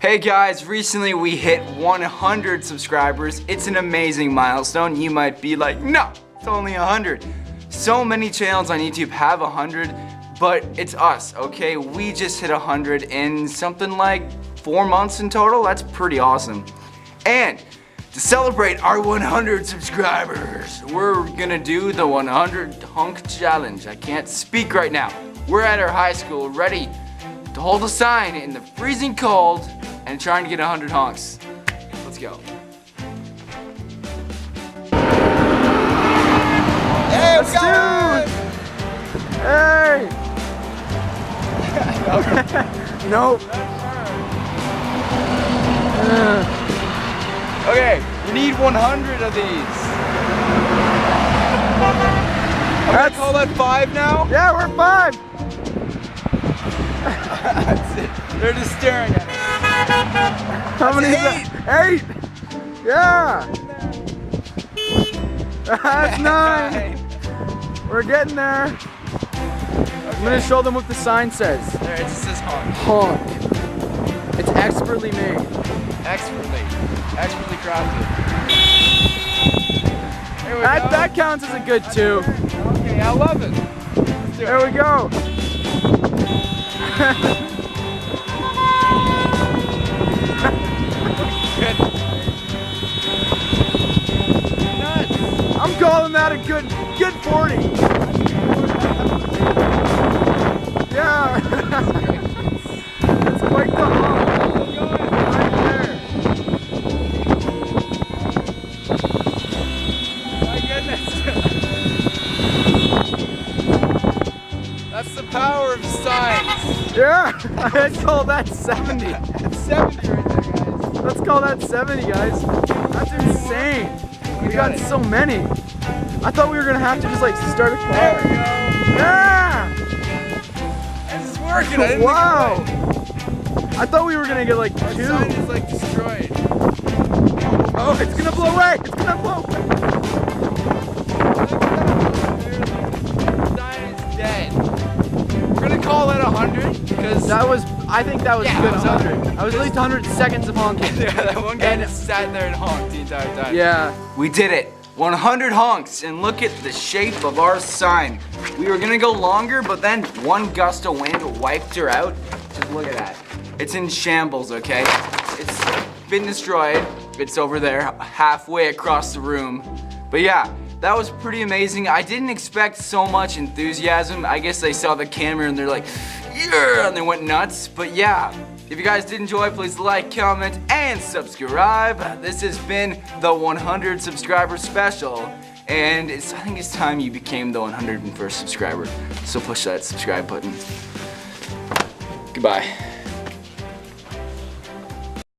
Hey guys, recently we hit 100 subscribers. It's an amazing milestone. You might be like, no, it's only 100. So many channels on YouTube have 100, but it's us, okay? We just hit 100 in something like 4 months in total. That's pretty awesome. And to celebrate our 100 subscribers, we're gonna do the 100 honk challenge. I can't speak right now. We're at our high school ready to hold a sign in the freezing cold and trying to get 100 honks. Let's go. Hey, let's do it! Hey! Nope. Okay, we need 100 of these. I'm gonna call that 5 now? Yeah, we're 5. That's it. They're just staring at us. How many is that? 8. Yeah. That's 9. We're getting there. Okay. I'm gonna show them what the sign says. There, it just says honk. Honk. It's expertly made. Expertly crafted. There we go. That counts as a good 2. Okay, I love it. Let's do There it. we go. Good. Nuts. I'm calling that a good 40. Yeah. That's quite the honk. Right there. My goodness. That's the power of science. Yeah. I'd call that 70. That's 70 right there, guys. Let's call that 70, guys. That's insane. We got so many. I thought we were gonna have to just like start a There car. we go. Yeah. This is working. I didn't Wow. think it would. I thought we were gonna get like Our 2. sign is like destroyed. Oh, it's gonna blow away. It's gonna blow away. The sign is dead. We're gonna call it 100 because I think that was Yeah, good it was 100. 100. I was at least 100 seconds of honking. yeah, that one guy And- just sat there and honked the entire time. Yeah. We did it. 100 honks, and look at the shape of our sign. We were gonna go longer, but then one gust of wind wiped her out. Just look at that. It's in shambles, okay? It's been destroyed. It's over there, halfway across the room. But yeah, that was pretty amazing. I didn't expect so much enthusiasm. I guess they saw the camera and they're like, yeah, and they went nuts. But yeah, if you guys did enjoy, please like, comment, and subscribe. This has been the 100 subscriber special. And I think it's time you became the 101st subscriber. So push that subscribe button. Goodbye.